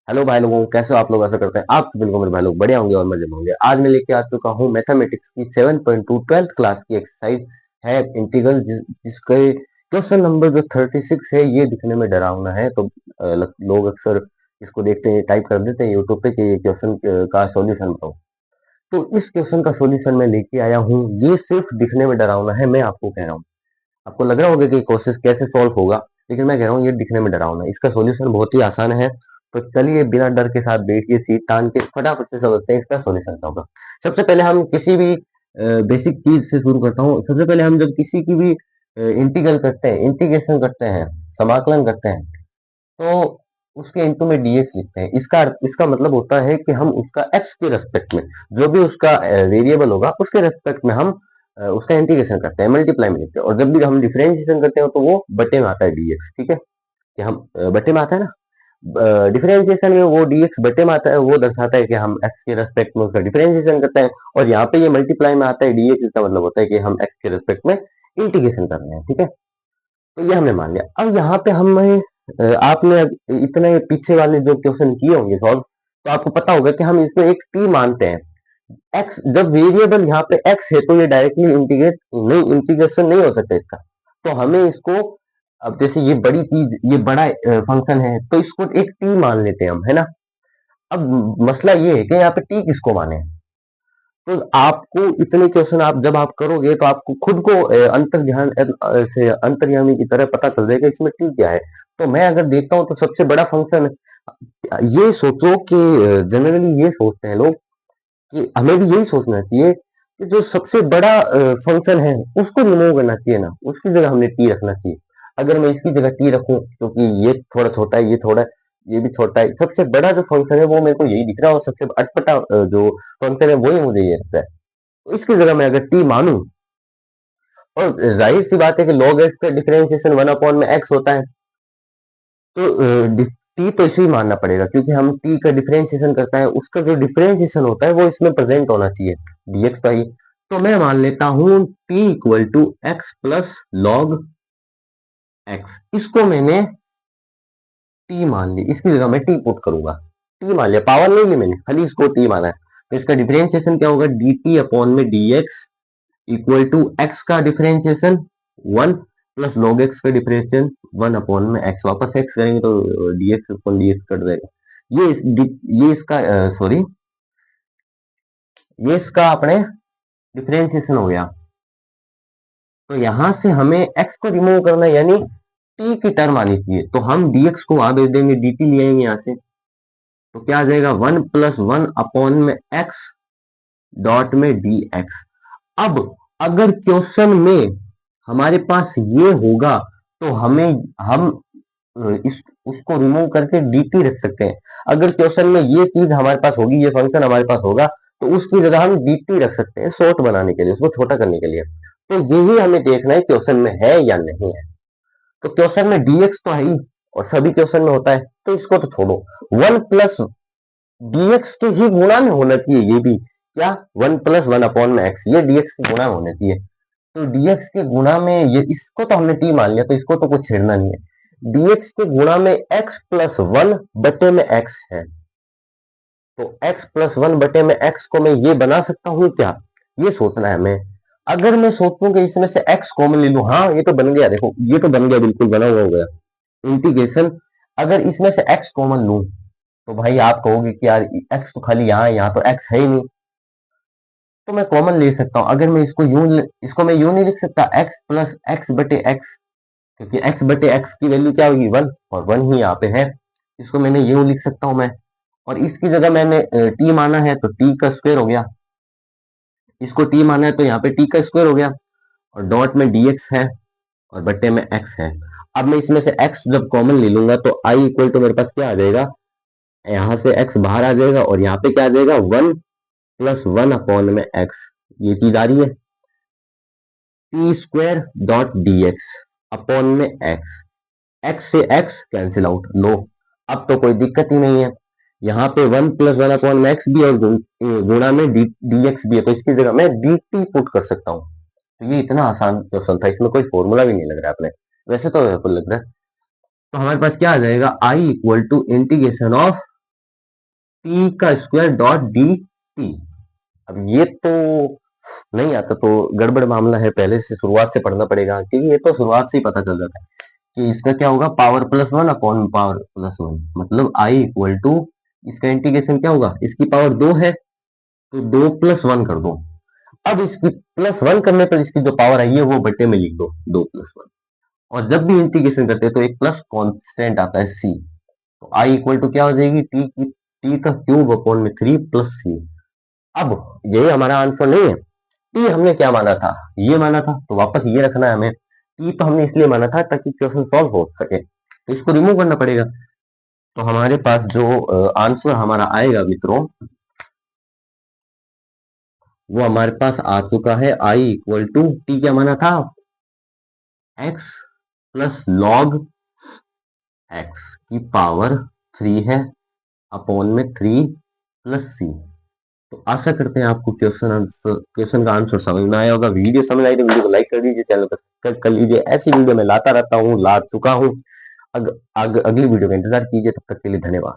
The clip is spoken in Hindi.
हेलो भाई लोगों, कैसे हो आप लोग? ऐसा करते हैं आप बिल्कुल मेरे भाई लोग बढ़िया होंगे और मजे में होंगे। आज मैं लेके आ चुका हूँ मैथमेटिक्स की 7.2 ट्वेल्थ क्लास की एक्सरसाइज है इंटीग्रल, जिसके क्वेश्चन नंबर जो 36 है ये दिखने में डरावना है। तो लोग अक्सर इसको देखते हैं, टाइप कर देते हैं यूट्यूब पे कि ये क्वेश्चन का सॉल्यूशन बताओ। तो इस क्वेश्चन का सॉल्यूशन मैं लेके आया हूँ। ये सिर्फ दिखने में डरावना है, मैं आपको कह रहा हूँ। आपको लग रहा होगा कि कोशिश कैसे सॉल्व होगा, लेकिन मैं कह रहा हूँ ये दिखने में डरावना है। इसका सॉल्यूशन बहुत ही आसान है। तो चलिए बिना डर के साथ बैठिए, सीट तान के फटाफट से समझते हैं इसका सॉल्यूशन क्या होगा। सबसे पहले हम किसी भी बेसिक चीज से शुरू करता हूँ। सबसे पहले हम जब किसी की भी इंटीग्रल करते हैं, इंटीग्रेशन करते हैं, समाकलन करते हैं, तो उसके इनटू में डीएक्स लिखते हैं। इसका मतलब होता है कि हम उसका एक्स के रेस्पेक्ट में, जो भी उसका वेरिएबल होगा उसके रेस्पेक्ट में हम उसका इंटीग्रेशन करते हैं, मल्टीप्लाई में लिखते हैं। और जब भी हम डिफरेंशिएशन करते हैं तो वो बटे में आता है डीएक्स। ठीक है, कि हम बटे में आता है ना, डिफरेंशिएशन में वो डीएक्स बटे में आता है, वो दर्शाता है कि हम एक्स के रेस्पेक्ट में उसका डिफरेंशिएशन करते हैं। और यहाँ पे ये मल्टीप्लाई में आता है डीएक्स, इसका मतलब होता है कि हम एक्स के रेस्पेक्ट में इंटीग्रेशन कर रहे हैं। ठीक है, तो ये हमने मान लिया। अब यहाँ पे हमें आपने इतने पीछे वाले जो क्वेश्चन किए होंगे सॉल्व, तो आपको पता होगा कि हम इसमें एक टी मानते हैं। एक्स जब वेरिएबल यहाँ पे एक्स है तो ये डायरेक्टली इंटीग्रेशन नहीं हो सकता इसका। तो हमें इसको, अब जैसे ये बड़ी चीज, ये बड़ा फंक्शन है, तो इसको एक टी मान लेते हैं हम, है ना। अब मसला ये है कि यहाँ पे टी किसको माने। तो आपको इतने क्वेश्चन आप जब आप करोगे तो आपको खुद को से अंतर्यामी की तरह पता चल जाएगा इसमें टी क्या है। तो मैं अगर देखता हूँ तो सबसे बड़ा फंक्शन, ये सोचो कि जनरली ये सोचते हैं लोग कि हमें भी यही सोचना चाहिए कि जो सबसे बड़ा फंक्शन है उसको रिमूव करना चाहिए ना, उसकी जगह हमने टी रखना चाहिए। अगर मैं इसकी जगह टी रखूं, क्योंकि ये थोड़ा छोटा है, ये थोड़ा, ये भी छोटा है, सबसे बड़ा जो फंक्शन है वो मेरे को यही दिख रहा है, और सबसे अटपटा जो फंक्शन है वही मुझे ये लगता है। तो इसकी जगह मैं अगर टी मानूं, और जाहिर सी बात है कि log x का डिफरेंशिएशन 1 अपॉन में x होता है, तो टी तो इसे ही मानना पड़ेगा, क्योंकि हम टी का डिफरेंशिएशन करता है, उसका जो डिफरेंशिएशन होता है वो इसमें प्रेजेंट होना चाहिए, dx का ही। तो मैं मान लेता हूं t equal to x plus log x. इसको मैंने टी मान ली, इसकी जगह मैं टी पुट करूंगा। टी मान लिया, पावर नहीं ली मैंने, खाली इसको टी माना है। तो इसका डिफरेंशिएशन क्या होगा, डी टी अपॉन में d x equal to x का डिफरेंशिएशन 1 प्लस लॉग एक्स का डिफरेंशिएशन 1 अपॉन में एक्स। वापस एक्स करेंगे तो डीएक्स अपॉन डीएक्स कट जाएगा। ये इसका सॉरी, ये इसका अपने डिफरेंशिएशन हो गया। तो यहां से हमें एक्स को रिमूव करना है, यानी टी की टर्म आनी चाहिए। तो हम डीएक्स को वहां भेज देंगे, dt ले आएंगे यहाँ से। तो क्या आ जाएगा, 1 प्लस 1 अपॉन में एक्स डॉट में डी एक्स। अब अगर क्वेश्चन में हमारे पास ये होगा तो हम इस उसको रिमूव करके dt रख सकते हैं। अगर क्वेश्चन में ये चीज हमारे पास होगी, ये फंक्शन हमारे पास होगा, तो उसकी जगह हम dt रख सकते हैं, शॉर्ट बनाने के लिए, उसको छोटा करने के लिए। तो यही हमें देखना है क्वेश्चन में है या नहीं है। तो क्वेश्चन में dx तो है ही, और सभी क्वेश्चन में होता है, तो इसको तो छोड़ो। 1 प्लस dx के ही गुणा में होना चाहिए ये भी, क्या 1 प्लस 1 अपॉन में एक्स, ये dx के गुणा में होना चाहिए। तो dx के गुणा में ये, इसको तो हमने t मान लिया, तो इसको तो कुछ छेड़ना नहीं है। dx के गुणा में x प्लस 1 बटे में x है। तो x प्लस 1 बटे में x को मैं ये बना सकता हूँ क्या, ये सोचना है हमें। अगर मैं सोचूं कि इसमें से x कॉमन ले लूं, हाँ ये तो बन गया, देखो ये तो बन गया, बिल्कुल बना हुआ हो गया इंटीग्रेशन। अगर इसमें से x कॉमन लूं तो भाई आप कहोगे कि यार x तो खाली यहाँ तो x है ही नहीं, तो मैं कॉमन ले सकता हूँ। अगर मैं इसको मैं यूं नहीं लिख सकता, x प्लस एक्स बटे एक्स, क्योंकि x बटे एक्स की वैल्यू क्या होगी, 1, और 1 ही यहाँ पे है। इसको मैंने यूं लिख सकता हूँ मैं, और इसकी जगह मैंने t माना है तो t का स्क्वायर हो गया। इसको t माना है तो यहाँ पे t का स्क्वायर हो गया, और डॉट में dx है और बट्टे में x है। अब मैं इसमें से x जब कॉमन ले लूंगा तो i इक्वल टू मेरे पास क्या आ जाएगा, यहाँ से x बाहर आ जाएगा, और यहाँ पे क्या आ जाएगा, 1 प्लस 1 अपॉन में x। ये चीज आ रही है, T square dot D x upon में एक्स। एक्स से एक्स कैंसिल आउट, लो अब तो कोई दिक्कत ही नहीं है। यहाँ पे 1 प्लस 1 अपॉन में एक्स भी, और गुणा में डी एक्स भी है, तो इसकी जगह मैं डी टी पुट कर सकता हूँ। तो ये इतना आसान क्वेश्चन था, इसमें कोई फॉर्मूला भी नहीं लग रहा है अपने, वैसे तो लग रहा है। तो हमारे पास क्या आ जाएगा, I equal to integration of t का स्क्वायर डॉट डी टी। अब ये तो नहीं आता तो गड़बड़ मामला है, पहले से शुरुआत से पढ़ना पड़ेगा, क्योंकि ये तो शुरुआत से ही पता चल जाता है कि इसका क्या होगा, power plus one upon power plus one, मतलब आई इक्वल टू, इसका इंटीग्रेशन क्या होगा, इसकी पावर दो है तो दो प्लस वन कर दो। अब इसकी प्लस वन करने पर इसकी जो पावर आई है वो बट्टे में लिख दो, दो प्लस वन। और जब भी इंटीग्रेशन करते हैं तो एक प्लस कांस्टेंट आता है सी, तो आई इक्वल टू क्या हो जाएगी, टी का क्यूब अपॉन में थ्री प्लस सी। अब ये हमारा आंसर नहीं है, टी हमने क्या माना था, ये माना था, तो वापस ये रखना है हमें, टी तो हमने इसलिए माना था ताकि क्वेश्चन सॉल्व हो सके, तो इसको रिमूव करना पड़ेगा। तो हमारे पास जो आंसर हमारा आएगा मित्रों, वो हमारे पास आ चुका है, आई इक्वल टू टी क्या माना था, एक्स प्लस लॉग एक्स की पावर थ्री है अपॉन में थ्री प्लस सी। तो आशा करते हैं आपको क्वेश्चन का आंसर समझ में आया होगा। वीडियो समझ आई तो वीडियो को लाइक कर दीजिए, चैनल को सब्सक्राइब कर लीजिए, ऐसी वीडियो मैं लाता रहता हूँ, ला चुका हूँ। अगली वीडियो का इंतजार कीजिए, तब तक के लिए धन्यवाद।